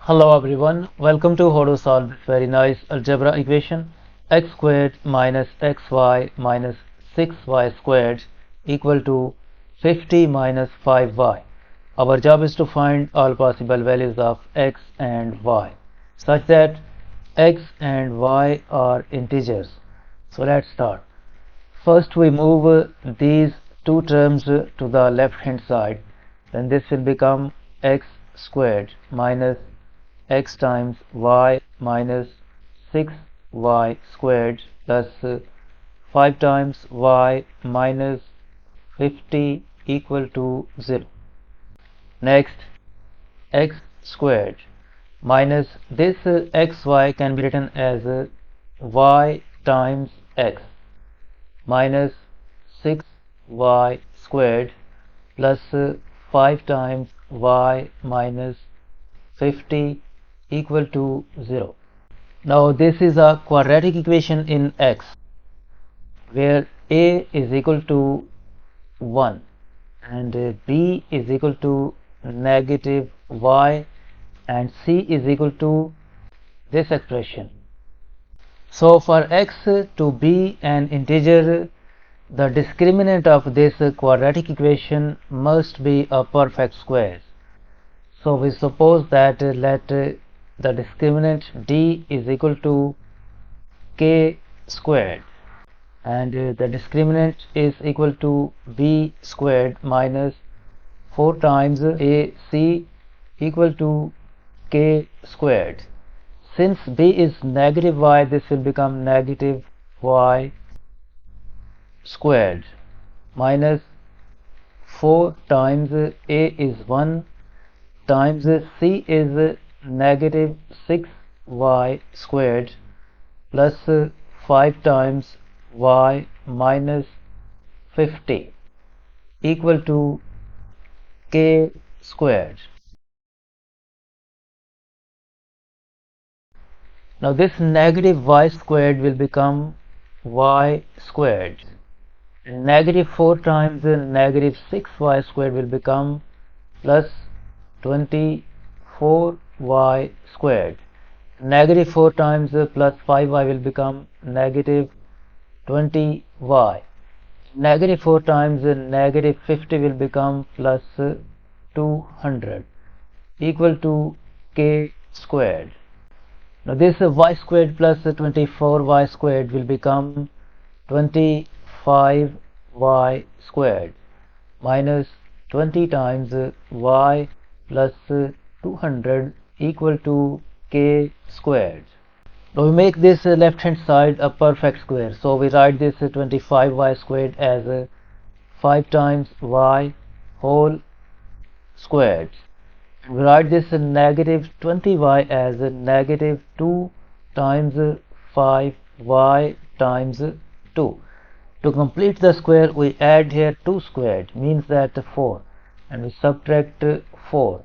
Hello everyone, welcome to how to solve this very nice algebra equation x squared minus xy minus 6y squared equal to 50 minus 5y. Our job is to find all possible values of x and y such that x and y are integers. So let's start. First we move these two terms to the left hand side, then this will become x squared minus x times y minus 6y squared plus 5 times y minus 50 equal to 0. Next, x squared minus this xy can be written as y times x minus 6y squared plus 5 times y minus 50 equal to 0. Now this is a quadratic equation in x where a is equal to 1 and b is equal to negative y and c is equal to this expression. So for x to be an integer, the discriminant of this quadratic equation must be a perfect square. So we suppose that let the discriminant d is equal to k squared and the discriminant is equal to b squared minus 4 times ac equal to k squared. Since b is negative y, this will become negative y squared minus 4 times a is 1 times c is negative 6y squared plus 5 times y minus 50 equal to k squared. Now this negative y squared will become y squared. Negative 4 times negative 6y squared will become plus 24y squared. Negative 4 times plus 5y will become negative 20y. Negative 4 times negative 50 will become plus 200 equal to k squared. Now this y squared plus 24y squared will become 25y squared minus 20 times y plus 200 equal to k squared. Now we make this left hand side a perfect square, so we write this 25y squared as 5 times y whole squared. We write this negative 20y as negative 2 times 5y times 2. To complete the square, we add here 2 squared, means that 4, and we subtract 4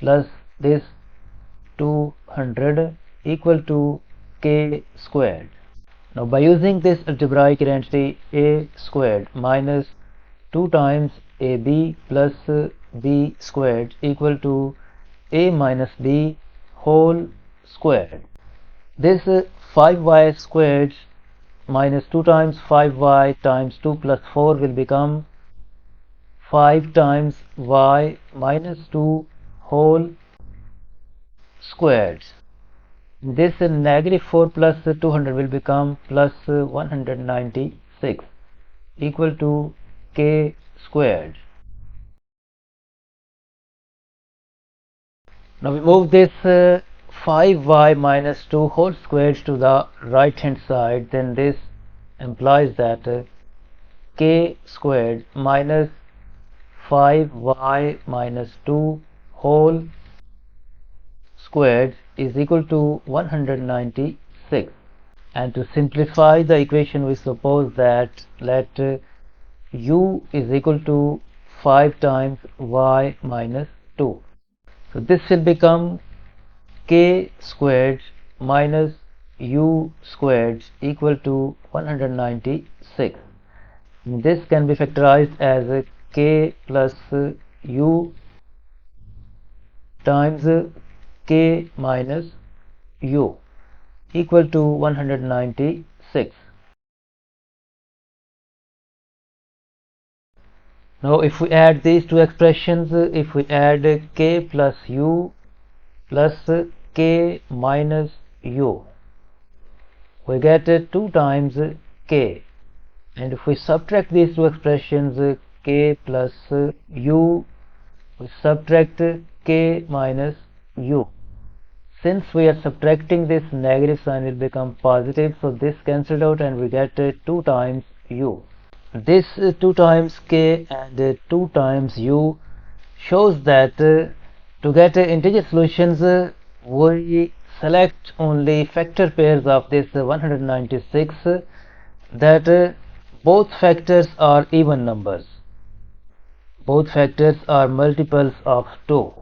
plus this 200 equal to k squared. Now by using this algebraic identity a squared minus 2 times ab plus b squared equal to a minus b whole squared. This 5y squared minus 2 times 5y times 2 plus 4 will become 5 times y minus 2 whole squared. This negative 4 plus 200 will become plus 196 equal to k squared. Now we move this 5y minus 2 whole squared to the right hand side, then this implies that k squared minus 5y minus 2 whole squared is equal to 196. And to simplify the equation, we suppose that let u is equal to 5 times y minus 2. So this will become k squared minus u squared equal to 196. This can be factorized as k plus u times k minus u equal to 196. Now if we add these two expressions, if we add k plus u plus k minus u, we get 2 times k, and if we subtract these two expressions, k plus u, we subtract k minus u. Since we are subtracting, this negative sign will become positive, so this cancelled out and we get 2 times u. This 2 times k and 2 times u shows that to get integer solutions, we select only factor pairs of this 196 that both factors are even numbers. Both factors are multiples of 2.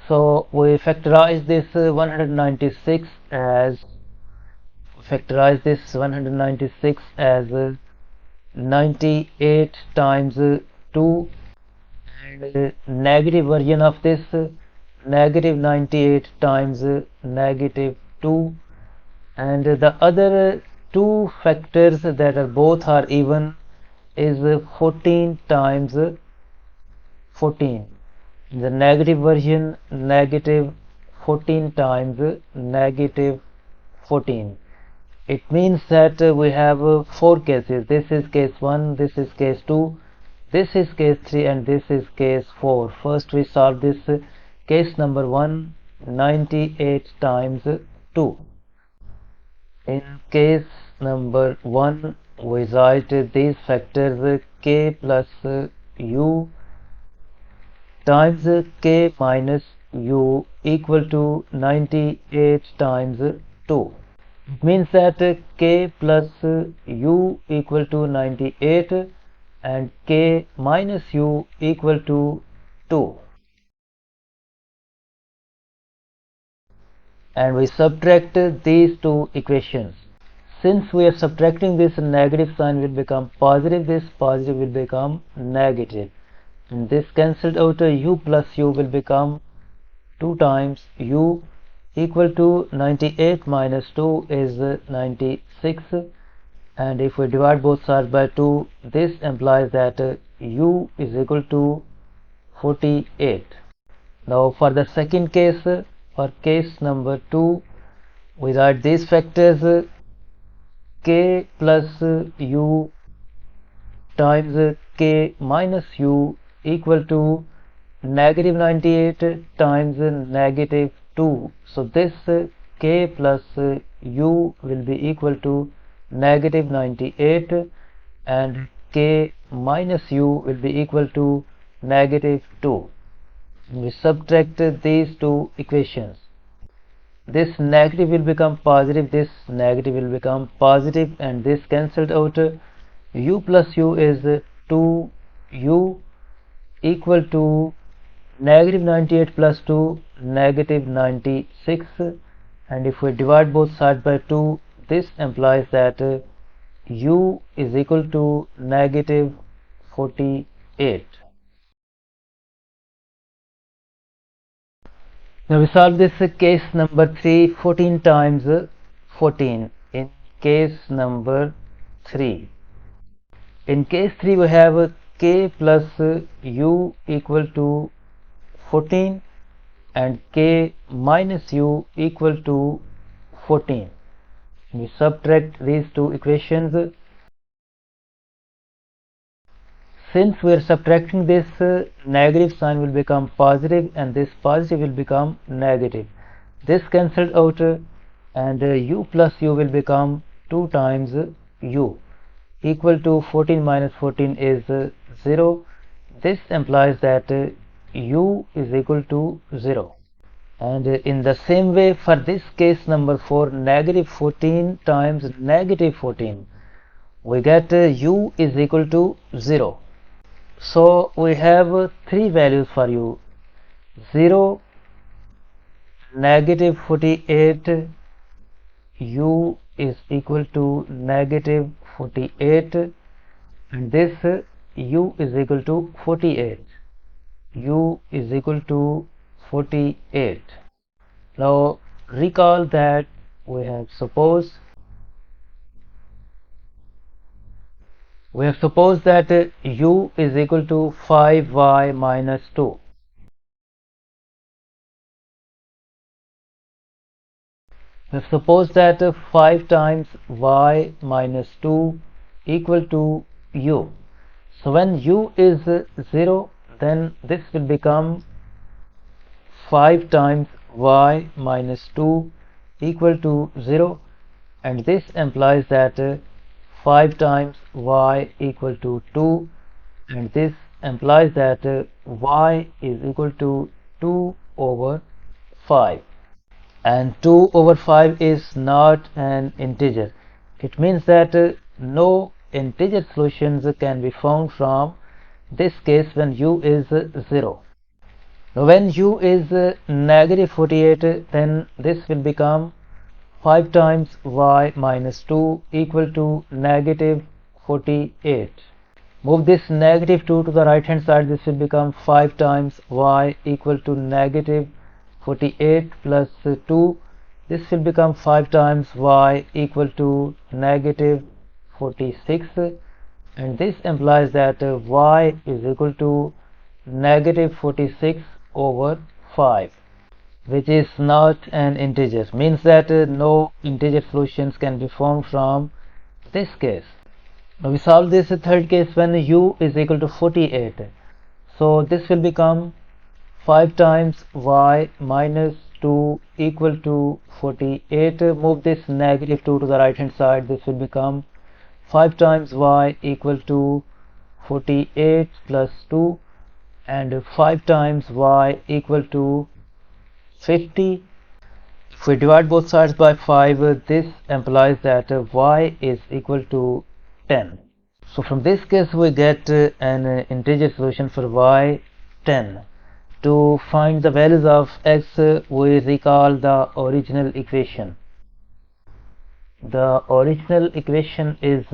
So we factorize this 196 as 98 times 2, and negative version of this negative 98 times negative 2, and the other two factors that are both are even is 14 times 14. The negative version negative 14 times negative 14. It means that we have 4 cases. This is case 1, this is case 2, this is case 3, and this is case 4. First we solve this case number 1, 98 times 2. In case number 1, we write these factors k plus u times k minus u equal to 98 times 2. It means that k plus u equal to 98 and k minus u equal to 2. And we subtract these two equations. Since we are subtracting, this negative sign will become positive, this positive will become negative, and this cancelled out, u plus u will become 2 times u equal to 98 minus 2 is 96, and if we divide both sides by 2, this implies that u is equal to 48. Now for the second case, for case number 2, we write these factors k plus u times k minus u equal to negative 98 times negative 2. So this k plus u will be equal to negative 98 and k minus u will be equal to negative 2. We subtract these two equations. This negative will become positive, this negative will become positive, and this cancelled out. U plus u is 2u equal to negative 98 plus 2 negative 96, and if we divide both sides by 2, this implies that u is equal to negative 48. Now we solve this case number 3, 14 times 14. In case number 3, in case 3 we have k plus u equal to 14 and k minus u equal to 14. We subtract these two equations. Since we are subtracting, this negative sign will become positive and this positive will become negative. This cancelled out and u plus u will become 2 times u equal to 14 minus 14 is 0. This implies that u is equal to 0. And in the same way, for this case number 4, negative 14 times negative 14, we get u is equal to 0. So we have 3 values for u: 0, negative 48, u is equal to negative 48, and this u is equal to 48. U is equal to 48. Now recall that we have supposed that u is equal to 5y minus 2. We have supposed that 5 times y minus 2 equal to u. So when u is 0, then this will become 5 times y minus 2 equal to 0, and this implies that 5 times y equal to 2, and this implies that y is equal to 2 over 5, and 2 over 5 is not an integer. It means that no integer solutions can be found from this case when u is 0. Now when u is negative 48, then this will become 5 times y minus 2 equal to negative 48. Move this negative 2 to the right hand side. This will become 5 times y equal to negative 48 plus 2. This will become 5 times y equal to negative 46, and this implies that y is equal to negative 46 over 5, which is not an integer. Means that no integer solutions can be found from this case. Now we solve this third case when u is equal to 48. So this will become 5 times y minus 2 equal to 48. Move this negative 2 to the right hand side. This will become 5 times y equal to 48 plus 2, and 5 times y equal to 50. If we divide both sides by 5, this implies that y is equal to 10. So from this case we get an integer solution for y 10. To find the values of x, we recall the original equation. The original equation is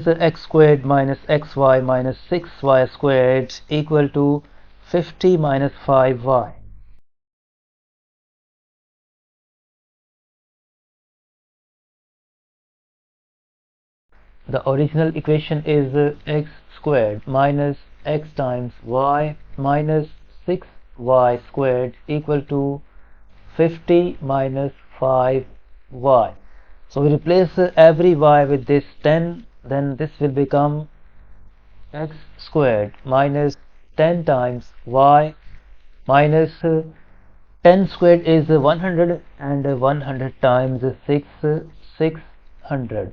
x squared minus xy minus 6y squared equal to 50 minus 5y. The original equation is x squared minus x times y minus 6y squared equal to 50 minus 5y. So we replace every y with this 10, then this will become x squared minus 10 times y minus 10 squared is 100, and 100 times 600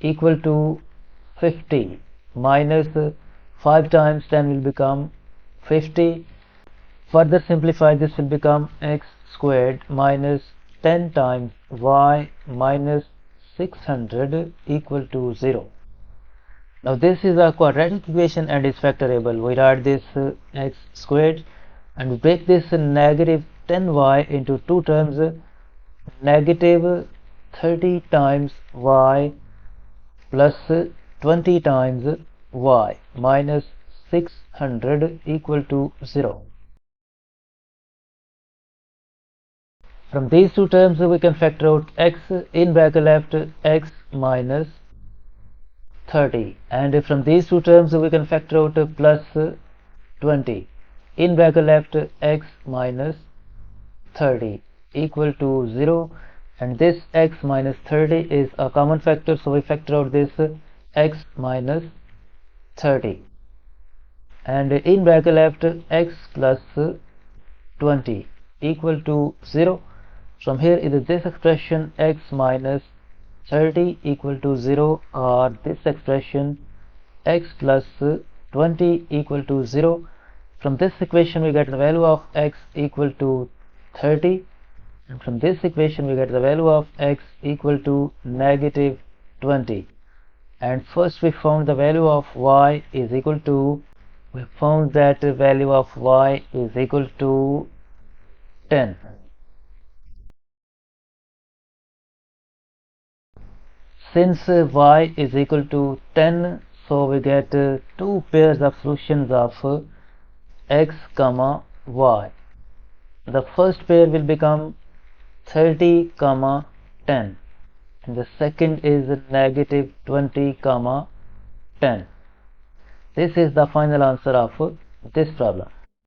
equal to 50 minus 5 times 10 will become 50. Further simplify, this will become x squared minus 10 times y minus 600 equal to 0. Now this is a quadratic equation and is factorable. We write this x squared and we break this negative 10y into two terms, negative 30 times y plus 20 times y minus 600 equal to 0. From these two terms we can factor out x, in bracket left x minus 30, and from these two terms we can factor out plus 20, in bracket left x minus 30 equal to 0, and this x minus 30 is a common factor, so we factor out this x minus 30, and in bracket left x plus 20 equal to 0. From here either this expression x minus 30 equal to 0 or this expression x plus 20 equal to 0. From this equation we get the value of x equal to 30, and from this equation we get the value of x equal to negative 20. And first we found the value of y is equal to, we found that the value of y is equal to 10. Since y is equal to 10, so we get two pairs of solutions of x comma y. The first pair will become 30 comma 10 and the second is negative 20 comma 10. This is the final answer of this problem.